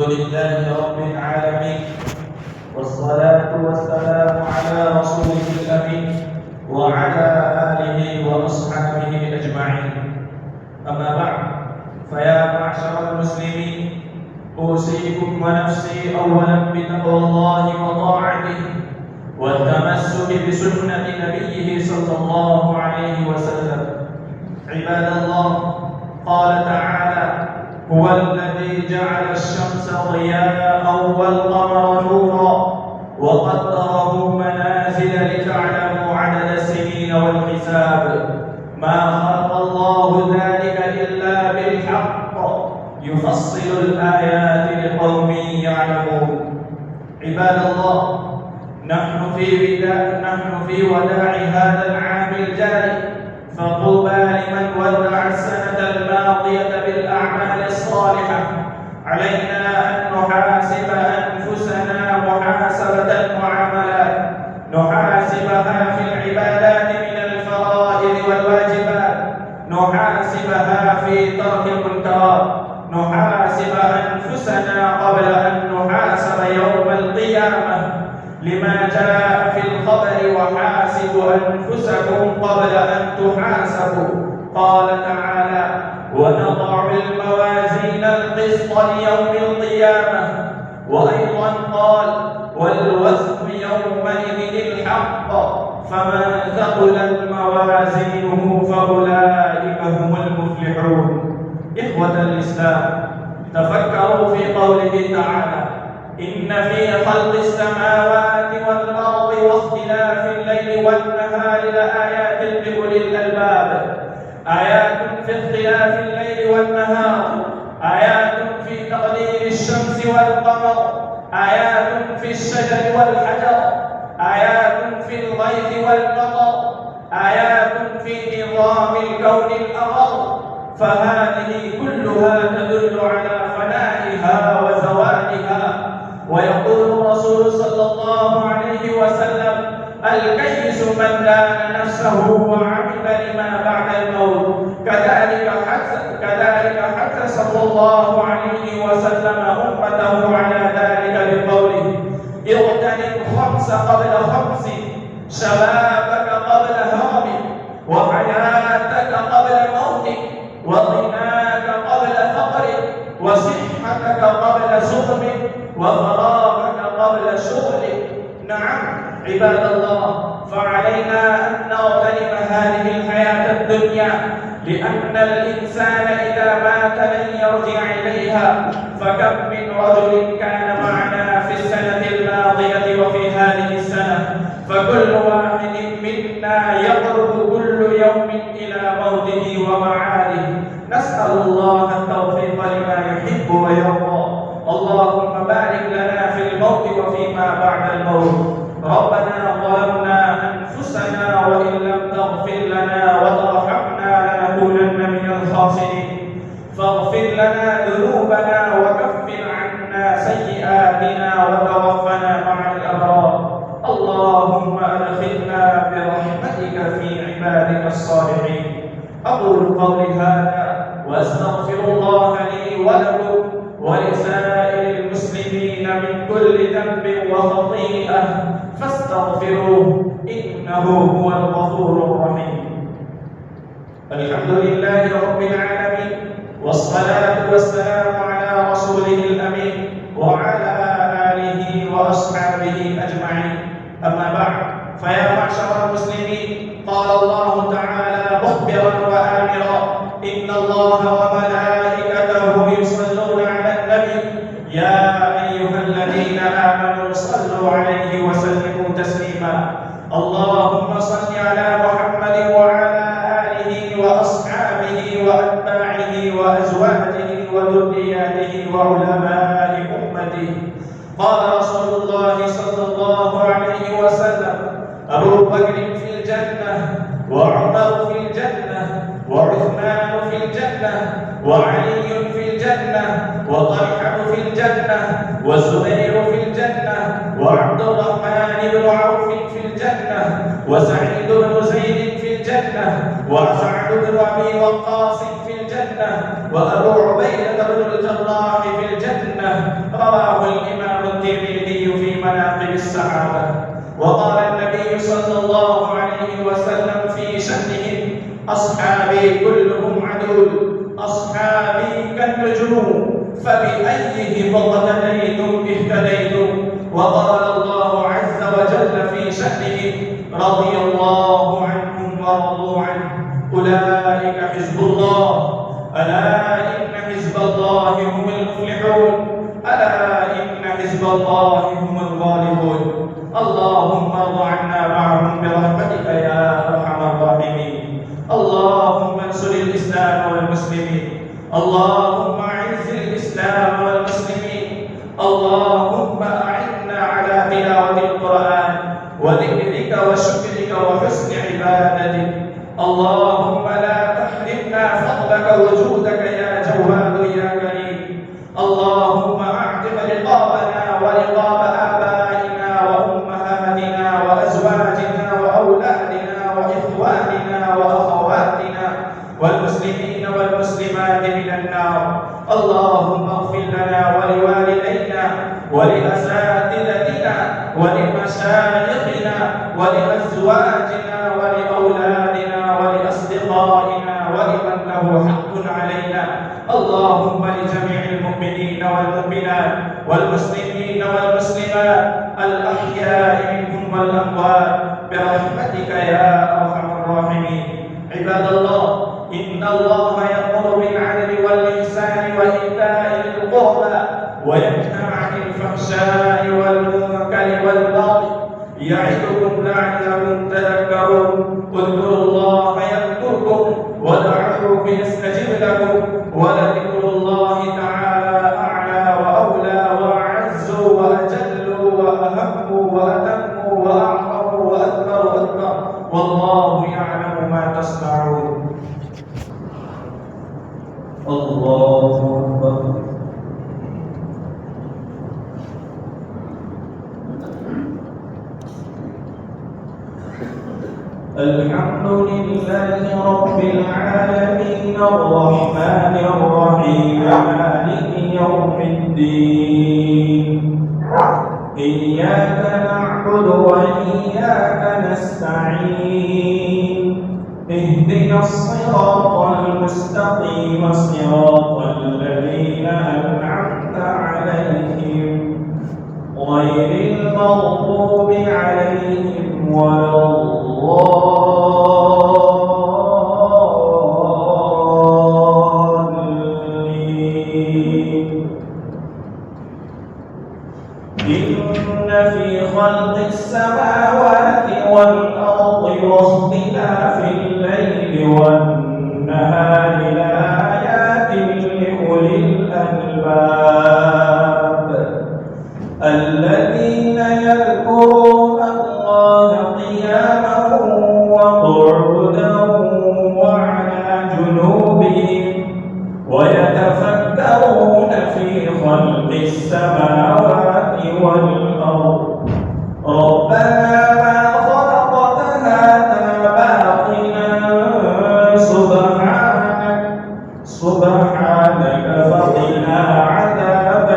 لله رب العالمين، والصلاة والسلام على رسوله الأمين وعلى آله وأصحابه أجمعين. أما بعد، فيا معشر المسلمين، أوصيكم ونفسي أولا بتقوى الله وطاعته والتمسك بسنة نبيه صلى الله عليه وسلم. عباد الله، قال تعالى: هو الذي جعل الشمس ضياء والقمر نورا وقدره منازل لتعلموا عدد السنين والحساب. ما خلق الله ذلك إلا بالحق، يفصل الآيات لقوم يعلمون. عباد الله، نحن في وداع هذا العام الجاري، فطوبى لمن ودع السنة الماضية بالأعمال الصالحة. علينا أن نحاسب أنفسنا محاسبة المعاملات، نحاسبها في العبادات من الفرائض والواجبات، نحاسبها في ترك المنكرات، نحاسب أنفسنا قبل أن نحاسب يوم القيامة، لما جاء في الخبر: وحاسبوا أنفسكم قبل أن تحاسبوا. قال تعالى: ونضع الموازين القسط ليوم القيامة. وأيضا قال: والوزن يومئذ الحق، فمن ثقلت موازينه فأولئك هم المفلحون. إخوة الإسلام، تفكروا في قوله تعالى: إن في خلق السماوات والأرض واختلاف الليل والنهار لآيات لأولي الألباب. آيات في اختلاف الليل والنهار، آيات في تقدير الشمس والقمر، آيات في الشجر والحجر، آيات في الغيث والمطر، آيات في نظام الكون الأرض. فهذه كلها تدل على فنائها وزوالها. ويقول الرسول صلى الله عليه وسلم: الكيس من دان نفسه وعمل لما بعد الموت. كذلك حث صلى الله عليه وسلم أمته على ذلك بقوله: اغتنم خمس قبل خمس، شبابك قبل هرمك، وحياتك قبل موتك، وغناك قبل فقرك، وصحتك قبل سقمك، وفراغك قبل شغلك. نعم عباد الله، فعلينا أن نغتنم هذه الحياة الدنيا، لأن الإنسان إذا مات لن يرجع إليها. فكم من رجل كان معنا في السنة الماضية وفي هذه السنة، فكل واحد منا يقرب كل يوم إلى موته ومعاده. نسأل الله التوفيق لما يحب ويرضى. اللهم بارك لنا في الموت وفيما بعد الموت. ربنا ظلمنا أنفسنا وإن لم تغفر لنا وترحمنا لنكونن من الخاسرين. فاغفر لنا ذنوبنا وكفر عنا سيئاتنا وتوفنا مع الأبرار. اللهم أدخلنا برحمتك في عبادك الصالحين. أقول قولي هذا وأستغفر الله لي ولكم ولسائر المسلمين من كل ذنب وخطيئة، فاستغفروه إنه هو الغفور الرحيم. الحمد لله رب العالمين، والصلاة والسلام على رسوله الأمين وعلى آله وأصحابه أجمعين. أما بعد، فيا معشر المسلمين، قال الله تعالى مخبرا وآمرا: إن الله وملائكته يصلون على النبي يا أيها الذين آمنوا صلوا عليه وسلموا تسليما. اللهم صل على محمد وعلى آله وأصحابه وأتباعه وأزواجه وذرياته وعلماء أمته. قال رسول الله صلى الله عليه وسلم: أبو بكر في الجنة، وعمر في الجنة، وعثمان في الجنة، وعلي في الجنة، وطلحة في الجنة، والزبير في الجنة، وعبد الرحمن بن عوف في الجنة، وسعيد بن زيد في الجنة، وسعد بن أبي وقاص في الجنة، الجنة وأبو عبيدة بن الجراح في الجنة. رواه الإمام الترمذي في مناقب الصحابة. وقال النبي صلى الله عليه وسلم في شأنهم: أصحابي كلهم عدول، أصحابي كالنجوم، فبأيهم اقتديتم اهتديتم. وقال الله عز وجل في شأنهم: رضي الله عنهم ورضوا عنه، أولئك حزب الله، ألا إن حزب الله هم المفلحون، ألا إن حزب الله هم الغالبون. اللهم ارض عنا معهم برحمتك يا أرحم الراحمين. اللهم انصر الإسلام والمسلمين، اللهم أعز الإسلام والمسلمين، اللهم أعنا على تلاوة القرآن وذكرك وشكرك وحسن عبادتك. اللهم لا تحرمنا فضلك وجودك يا جواد يا كريم. اللهم أعتق رقابنا ورقاب آبائنا وأمهاتنا وأزواجنا وأولادنا وإخواننا وأخواتنا والمسلمين والمسلمات من النار. اللهم اغفر لنا ولوالدينا ولأساتذتنا ولمشايخنا ولأزواجنا ولأولادنا ولأصدقائنا ولمن له حق علينا. اللهم لجميع المؤمنين والمؤمنات والمسلمين والمسلمات الأحياء منهم والأموات برحمتك يا أرحم الراحمين. عباد الله، إن الله يأمر بالعدل والإحسان وإيتاء ذي القربى وينهى عن الفحشاء والمنكر والبغي يعظكم لعلكم تذكرون. اذكروا الله يذكركم ودعوه يستجب لكم ولذكر الله تعالى أعلى وأولى وأعز وأجل وأهم وأتم وأعظم وأكبر وأكبر، والله يعلم ما تصنعون. الله أكبر. الحمد لله رب العالمين الرحمن الرحيم مالك يوم الدين. إياك نعبد وإياك نستعين. اهدنا الصراط المستقيم صراط الذين أنعمت عليهم غير المغضوب عليهم ولا الضالين. إن في خلق السماوات والأرض واختلاف الليل والنهار لآيات لأولي الألباب الذين يذكرون الله قياما وقعودا وعلى جنوبهم ويتفكرون في خلق السماوات والأرض ربنا ما خلقت هذا باطلا سبحانك فقنا عذاب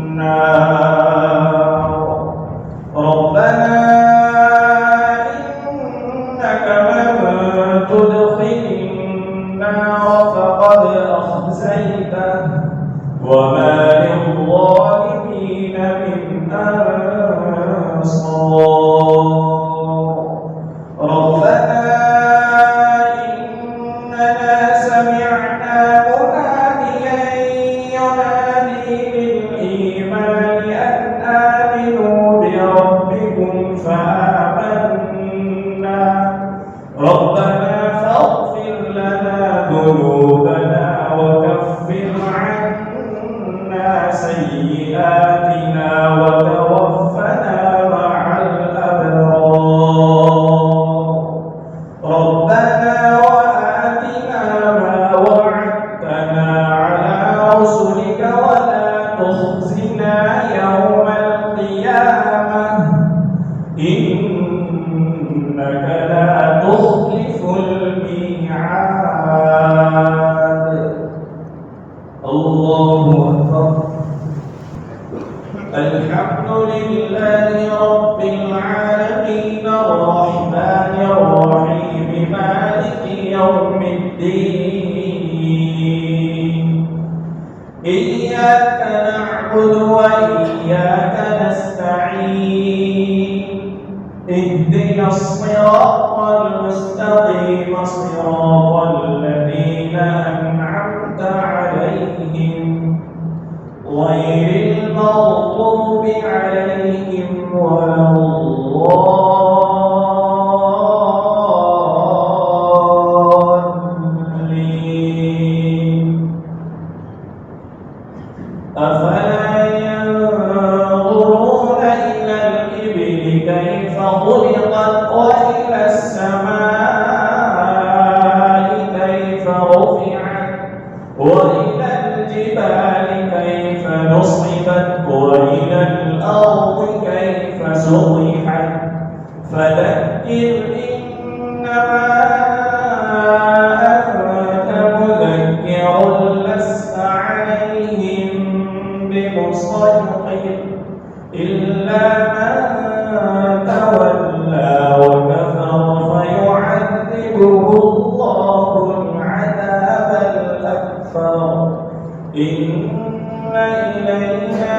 النار. ربنا إنك من تدخل النار فقد أخزيته وما للظالمين من أنصار. ربنا إننا سمعنا مناديا ينادي للإيمان أن آمنوا بربكم فآمنا. ربنا فاغفر لنا ذنوبنا وكفر عنا سيئاتنا وتوفنا مع الأبرار. ربنا وآتنا ما وعدتنا على رسلك ولا تخزنا يوم القيامة إنك لا تخلف الميعاد. الحمد لله رب العالمين الرحمن الرحيم مالك يوم الدين إياك نعبد وإياك نستعين اهدنا الصراط المستقيم صراط الذين أنعمت عليهم غير المغضوب عليهم ولا الضالين أفلا ينظرون إلى الإبل كيف خلقت وإلى السماء كيف رفعت وإلى الجبال كيف نصبت وإلى الأرض كيف سطحت فذكر إنما أنت مذكر لست عليهم بمسيطر إلا من تولى وكفر فيعذبه الله العذاب الأكبر إن إلينا